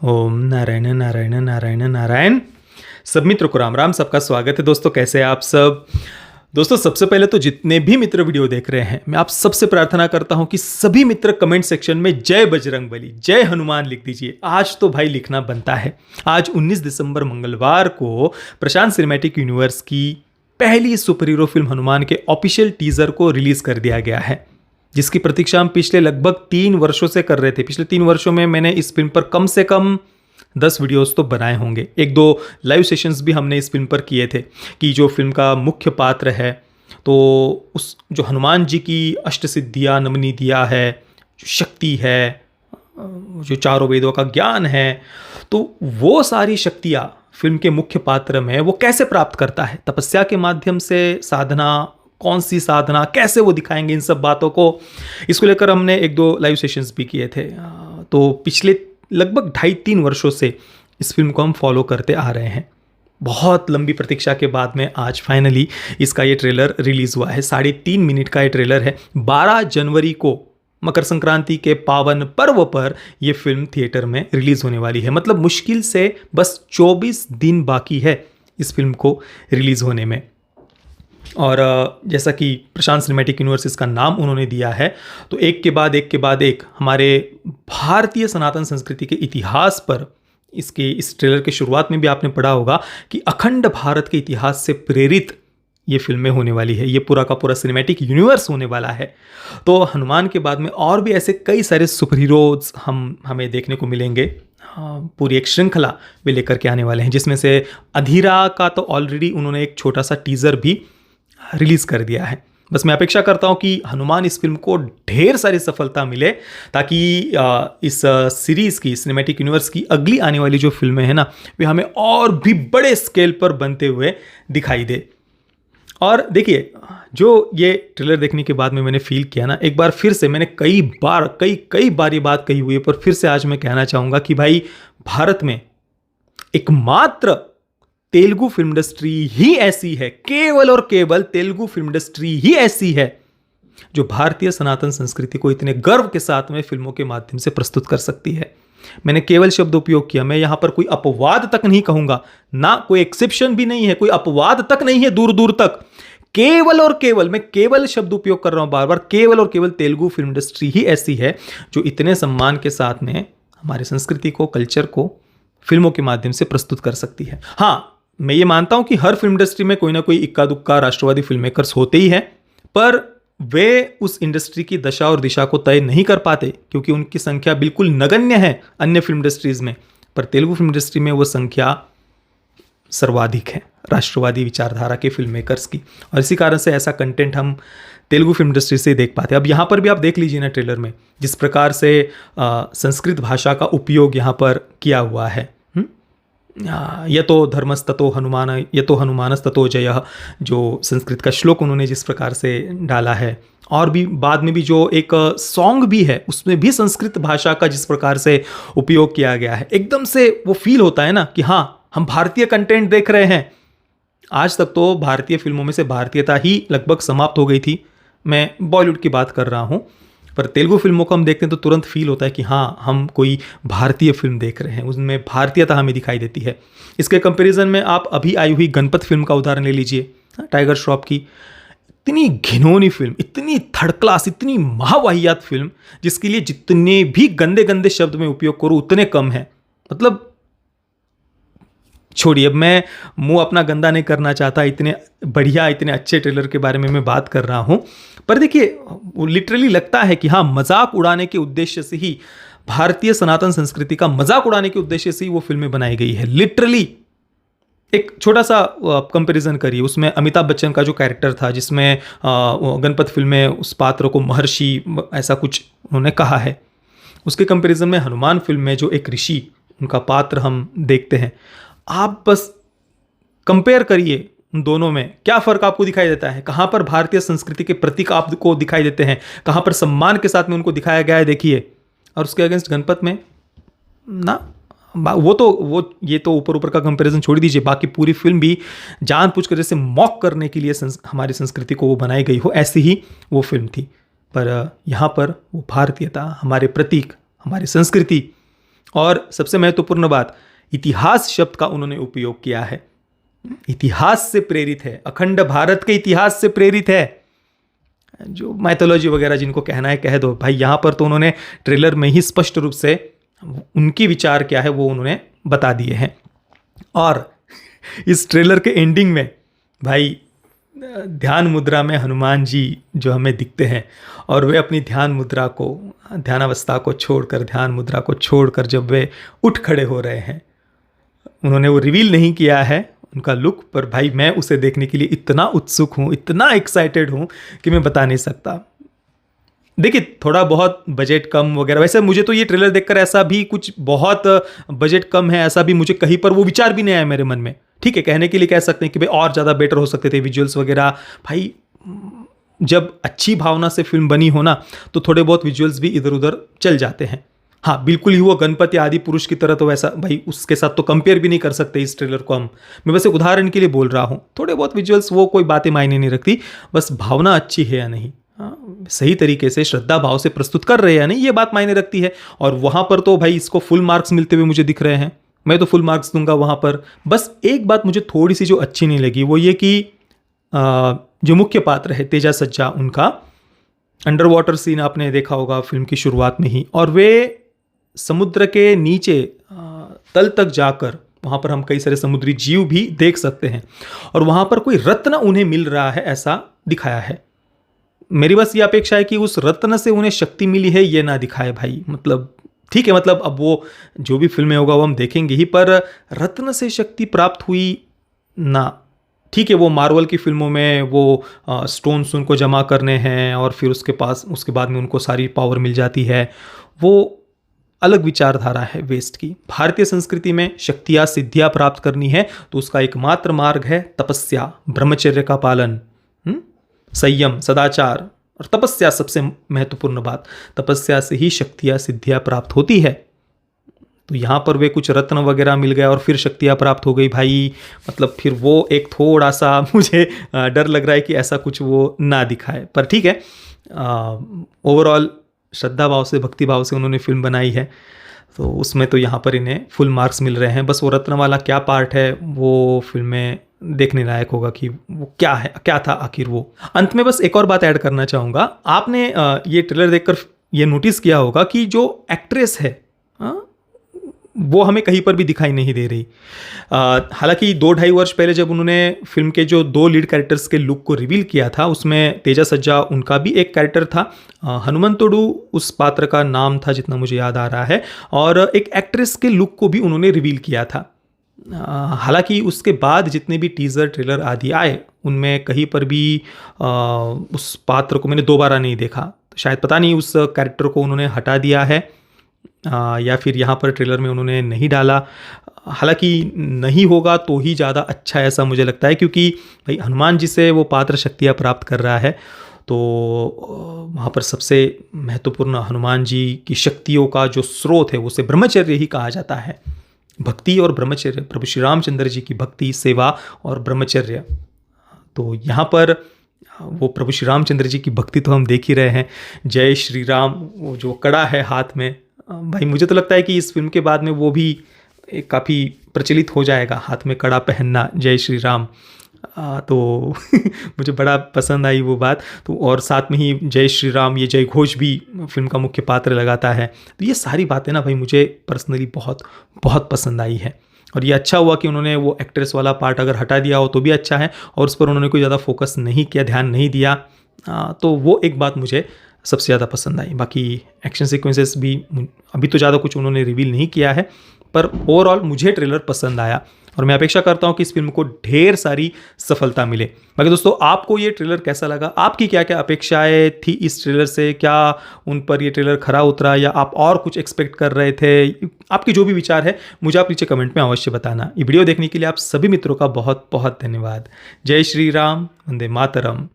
ओम नारायण नारायण नारायण नारायण। सब मित्रों को राम राम। सबका स्वागत है दोस्तों। कैसे हैं आप सब दोस्तों? सबसे पहले तो जितने भी मित्र वीडियो देख रहे हैं, मैं आप सबसे प्रार्थना करता हूं कि सभी मित्र कमेंट सेक्शन में जय बजरंगबली, जय हनुमान लिख दीजिए। आज तो भाई लिखना बनता है। आज 19 दिसंबर मंगलवार को प्रशांत सिनेमैटिक यूनिवर्स की पहली सुपर हीरो फिल्म हनुमान के ऑफिशियल टीजर को रिलीज कर दिया गया है, जिसकी प्रतीक्षा हम पिछले लगभग 3 वर्षों से कर रहे थे। पिछले 3 वर्षों में मैंने इस फिल्म पर कम से कम 10 वीडियोस तो बनाए होंगे। 1-2 लाइव सेशंस भी हमने इस फिल्म पर किए थे कि जो फिल्म का मुख्य पात्र है, तो उस जो हनुमान जी की अष्टसिद्धियाँ नवनिधियाँ है, जो शक्ति है, जो चारों वेदों का ज्ञान है, तो वो सारी शक्तियाँ फिल्म के मुख्य पात्र में वो कैसे प्राप्त करता है, तपस्या के माध्यम से, साधना, कौन सी साधना, कैसे वो दिखाएंगे, इन सब बातों को, इसको लेकर हमने 1-2 लाइव सेशंस भी किए थे। तो पिछले लगभग 2.5-3 वर्षों से इस फिल्म को हम फॉलो करते आ रहे हैं। बहुत लंबी प्रतीक्षा के बाद में आज फाइनली इसका ये ट्रेलर रिलीज़ हुआ है। 3.5 मिनट का ये ट्रेलर है। 12 जनवरी को मकर संक्रांति के पावन पर्व पर यह फिल्म थिएटर में रिलीज़ होने वाली है। मतलब मुश्किल से बस 24 दिन बाकी है इस फिल्म को रिलीज़ होने में। और जैसा कि प्रशांत सिनेमैटिक यूनिवर्स इसका नाम उन्होंने दिया है, तो एक के बाद एक हमारे भारतीय सनातन संस्कृति के इतिहास पर इस ट्रेलर के शुरुआत में भी आपने पढ़ा होगा कि अखंड भारत के इतिहास से प्रेरित ये फिल्में होने वाली है। ये पूरा का पूरा सिनेमैटिक यूनिवर्स होने वाला है। तो हनुमान के बाद में और भी ऐसे कई सारे सुपर हीरोज हमें देखने को मिलेंगे। पूरी एक श्रृंखला वे लेकर के आने वाले हैं, जिसमें से अधीरा का तो ऑलरेडी उन्होंने एक छोटा सा टीज़र भी रिलीज़ कर दिया है। बस मैं अपेक्षा करता हूं कि हनुमान इस फिल्म को ढेर सारी सफलता मिले, ताकि इस सीरीज़ की, सिनेमैटिक यूनिवर्स की अगली आने वाली जो फिल्में हैं ना, वे हमें और भी बड़े स्केल पर बनते हुए दिखाई दे। और देखिए, जो ये ट्रेलर देखने के बाद में मैंने फील किया ना, एक बार फिर से मैंने कई बार ये बात कही हुई है, पर फिर से आज मैं कहना चाहूँगा कि भाई, भारत में एकमात्र तेलुगु फिल्म इंडस्ट्री ही ऐसी है, केवल और केवल तेलुगु फिल्म इंडस्ट्री ही ऐसी है जो भारतीय सनातन संस्कृति को इतने गर्व के साथ में फिल्मों के माध्यम से प्रस्तुत कर सकती है। मैंने केवल शब्द उपयोग किया। मैं यहां पर कोई अपवाद तक नहीं कहूंगा, ना कोई एक्सेप्शन भी नहीं है, कोई अपवाद तक नहीं है, दूर दूर तक। केवल और केवल, मैं केवल शब्द उपयोग कर रहा हूं बार बार, केवल और केवल तेलुगु फिल्म इंडस्ट्री ही ऐसी है जो इतने सम्मान के साथ में हमारी संस्कृति को, कल्चर को फिल्मों के माध्यम से प्रस्तुत कर सकती है। हाँ, मैं ये मानता हूं कि हर फिल्म इंडस्ट्री में कोई ना कोई इक्का दुक्का राष्ट्रवादी फिल्म मेकर्स होते ही हैं, पर वे उस इंडस्ट्री की दशा और दिशा को तय नहीं कर पाते, क्योंकि उनकी संख्या बिल्कुल नगण्य है अन्य फिल्म इंडस्ट्रीज में। पर तेलुगु फिल्म इंडस्ट्री में वो संख्या सर्वाधिक है राष्ट्रवादी विचारधारा के फिल्म मेकर्स की, और इसी कारण से ऐसा कंटेंट हम तेलुगु फिल्म इंडस्ट्री से देख पाते हैं। अब यहाँ पर भी आप देख लीजिए ना ट्रेलर में, जिस प्रकार से संस्कृत भाषा का उपयोग यहाँ पर किया हुआ है। यतो धर्मस्ततो हनुमान यतो हनुमानस्ततो जयः, जो संस्कृत का श्लोक उन्होंने जिस प्रकार से डाला है, और भी बाद में भी जो एक सॉन्ग भी है, उसमें भी संस्कृत भाषा का जिस प्रकार से उपयोग किया गया है, एकदम से वो फील होता है ना कि हाँ, हम भारतीय कंटेंट देख रहे हैं। आज तक तो भारतीय फिल्मों में से भारतीयता ही लगभग समाप्त हो गई थी। मैं बॉलीवुड की बात कर रहा हूँ, पर तेलुगु फिल्मों को हम देखते हैं तो तुरंत फील होता है कि हाँ, हम कोई भारतीय फिल्म देख रहे हैं, उसमें भारतीयता हमें दिखाई देती है। इसके कंपैरिजन में आप अभी आई हुई गणपत फिल्म का उदाहरण ले लीजिए, टाइगर श्रॉफ की। इतनी घिनौनी फिल्म, इतनी थर्ड क्लास, इतनी महावाहियात फिल्म, जिसके लिए जितने भी गंदे गंदे शब्द में उपयोग करूँ उतने कम है। मतलब छोड़िए, अब मैं मुंह अपना गंदा नहीं करना चाहता, इतने बढ़िया, इतने अच्छे ट्रेलर के बारे में मैं बात कर रहा हूं। पर देखिए, लिटरली लगता है कि हाँ, मजाक उड़ाने के उद्देश्य से ही, भारतीय सनातन संस्कृति का मजाक उड़ाने के उद्देश्य से ही वो फिल्में बनाई गई है। लिटरली एक छोटा सा कंपैरिजन करिए, उसमें अमिताभ बच्चन का जो कैरेक्टर था, जिसमें गणपत फिल्म में उस पात्र को महर्षि ऐसा कुछ उन्होंने कहा है, उसके कंपैरिजन में हनुमान फिल्म में जो एक ऋषि, उनका पात्र हम देखते हैं। आप बस कंपेयर करिए उन दोनों में, क्या फ़र्क आपको दिखाई देता है? कहाँ पर भारतीय संस्कृति के प्रतीक आपको दिखाई देते हैं, कहाँ पर सम्मान के साथ में उनको दिखाया गया है, देखिए। और उसके अगेंस्ट गणपत में ना, ये तो ऊपर ऊपर का कंपैरिजन छोड़ दीजिए, बाकी पूरी फिल्म भी जानबूझकर जैसे मॉक करने के लिए हमारी संस्कृति को वो बनाई गई हो, ऐसी ही वो फिल्म थी। पर यहाँ पर वो भारतीयता, हमारे प्रतीक, हमारी संस्कृति और सबसे महत्वपूर्ण बात, इतिहास शब्द का उन्होंने उपयोग किया है। इतिहास से प्रेरित है, अखंड भारत के इतिहास से प्रेरित है। जो माइथोलॉजी वगैरह जिनको कहना है कह दो भाई, यहां पर तो उन्होंने ट्रेलर में ही स्पष्ट रूप से उनकी विचार क्या है वो उन्होंने बता दिए हैं। और इस ट्रेलर के एंडिंग में भाई ध्यान मुद्रा में हनुमान जी जो हमें दिखते हैं, और वे अपनी ध्यान मुद्रा को, ध्यानावस्था को छोड़कर, ध्यान मुद्रा को छोड़कर जब वे उठ खड़े हो रहे हैं, उन्होंने वो रिवील नहीं किया है उनका लुक, पर भाई मैं उसे देखने के लिए इतना उत्सुक हूँ, इतना एक्साइटेड हूँ कि मैं बता नहीं सकता। देखिए थोड़ा बहुत बजट कम वगैरह, वैसे मुझे तो ये ट्रेलर देखकर ऐसा भी कुछ बहुत बजट कम है ऐसा भी मुझे कहीं पर वो विचार भी नहीं आया मेरे मन में। ठीक है, कहने के लिए कह सकते हैं कि भाई और ज़्यादा बेटर हो सकते थे विजुअल्स वगैरह। भाई जब अच्छी भावना से फिल्म बनी हो ना, तो थोड़े बहुत विजुअल्स भी इधर उधर चल जाते हैं। हाँ बिल्कुल ही वो गणपति आदि पुरुष की तरह तो वैसा भाई उसके साथ तो कंपेयर भी नहीं कर सकते इस ट्रेलर को हम। मैं बस एक उदाहरण के लिए बोल रहा हूँ, थोड़े बहुत विजुअल्स वो कोई बातें मायने नहीं रखती, बस भावना अच्छी है या नहीं, सही तरीके से श्रद्धा भाव से प्रस्तुत कर रहे हैं या नहीं, ये बात मायने रखती है। और वहाँ पर तो भाई इसको फुल मार्क्स मिलते हुए मुझे दिख रहे हैं, मैं तो फुल मार्क्स दूंगा वहाँ पर। बस एक बात मुझे थोड़ी सी जो अच्छी नहीं लगी वो ये कि जो मुख्य पात्र है तेजा सज्जा, उनका अंडर वाटर सीन आपने देखा होगा फिल्म की शुरुआत में ही, और वे समुद्र के नीचे तल तक जाकर वहाँ पर हम कई सारे समुद्री जीव भी देख सकते हैं, और वहाँ पर कोई रत्न उन्हें मिल रहा है ऐसा दिखाया है। मेरी बस ये अपेक्षा है कि उस रत्न से उन्हें शक्ति मिली है ये ना दिखाए भाई। मतलब ठीक है, मतलब अब वो जो भी फिल्म में होगा वो हम देखेंगे ही, पर रत्न से शक्ति प्राप्त हुई ना। ठीक है, वो मार्वल की फिल्मों में वो स्टोन्स उनको जमा करने हैं और फिर उसके बाद में उनको सारी पावर मिल जाती है, वो अलग विचारधारा है वेस्ट की। भारतीय संस्कृति में शक्तियाँ सिद्धियाँ प्राप्त करनी है तो उसका एकमात्र मार्ग है तपस्या, ब्रह्मचर्य का पालन, संयम, सदाचार और तपस्या। सबसे महत्वपूर्ण बात, तपस्या से ही शक्तियाँ सिद्धियाँ प्राप्त होती है। तो यहाँ पर वे कुछ रत्न वगैरह मिल गया और फिर शक्तियाँ प्राप्त हो गई भाई, मतलब फिर वो एक थोड़ा सा मुझे डर लग रहा है कि ऐसा कुछ वो ना दिखाए। पर ठीक है, ओवरऑल श्रद्धा भाव से, भक्ति भाव से उन्होंने फिल्म बनाई है, तो उसमें तो यहाँ पर इन्हें फुल मार्क्स मिल रहे हैं। बस वो रत्न वाला क्या पार्ट है वो फिल्म में देखने लायक होगा कि वो क्या है, क्या था आखिर वो। अंत में बस एक और बात ऐड करना चाहूँगा, आपने ये ट्रेलर देखकर ये नोटिस किया होगा कि जो एक्ट्रेस है वो हमें कहीं पर भी दिखाई नहीं दे रही। हालांकि 2-2.5 वर्ष पहले जब उन्होंने फिल्म के जो 2 लीड कैरेक्टर्स के लुक को रिवील किया था, उसमें तेजा सज्जा उनका भी एक कैरेक्टर था, हनुमंतोडू उस पात्र का नाम था जितना मुझे याद आ रहा है, और एक एक्ट्रेस के लुक को भी उन्होंने रिवील किया था। हालांकि उसके बाद जितने भी टीज़र ट्रेलर आदि आए उनमें कहीं पर भी उस पात्र को मैंने दोबारा नहीं देखा। तो शायद पता नहीं उस कैरेक्टर को उन्होंने हटा दिया है या फिर यहाँ पर ट्रेलर में उन्होंने नहीं डाला। हालांकि नहीं होगा तो ही ज़्यादा अच्छा ऐसा मुझे लगता है, क्योंकि भाई हनुमान जी से वो पात्र शक्तियाँ प्राप्त कर रहा है, तो वहाँ पर सबसे महत्वपूर्ण हनुमान जी की शक्तियों का जो स्रोत है उसे ब्रह्मचर्य ही कहा जाता है। भक्ति और ब्रह्मचर्य, प्रभु श्री रामचंद्र जी की भक्ति, सेवा और ब्रह्मचर्य। तो यहाँ पर वो प्रभु श्री रामचंद्र जी की भक्ति तो हम देख ही रहे हैं, जय श्री राम, वो जो कड़ा है हाथ में, भाई मुझे तो लगता है कि इस फिल्म के बाद में वो भी काफ़ी प्रचलित हो जाएगा, हाथ में कड़ा पहनना, जय श्री राम। तो मुझे बड़ा पसंद आई वो बात। तो और साथ में ही जय श्री राम ये जय घोष भी फिल्म का मुख्य पात्र लगाता है। तो ये सारी बातें ना भाई मुझे पर्सनली बहुत बहुत पसंद आई है, और ये अच्छा हुआ कि उन्होंने वो एक्ट्रेस वाला पार्ट अगर हटा दिया हो तो भी अच्छा है, और उस पर उन्होंने कोई ज़्यादा फोकस नहीं किया, ध्यान नहीं दिया। तो वो एक बात मुझे सबसे ज़्यादा पसंद आई। बाकी एक्शन सीक्वेंसेस भी अभी तो ज़्यादा कुछ उन्होंने रिवील नहीं किया है, पर ओवरऑल मुझे ट्रेलर पसंद आया और मैं अपेक्षा करता हूं कि इस फिल्म को ढेर सारी सफलता मिले। बाकी दोस्तों, आपको ये ट्रेलर कैसा लगा? आपकी क्या क्या अपेक्षाएं थी इस ट्रेलर से? क्या उन पर ये ट्रेलर खरा उतरा या आप और कुछ एक्सपेक्ट कर रहे थे? आपकी जो भी विचार है मुझे आप नीचे कमेंट में अवश्य बताना। ये वीडियो देखने के लिए आप सभी मित्रों का बहुत बहुत धन्यवाद। जय श्री राम, वंदे मातरम।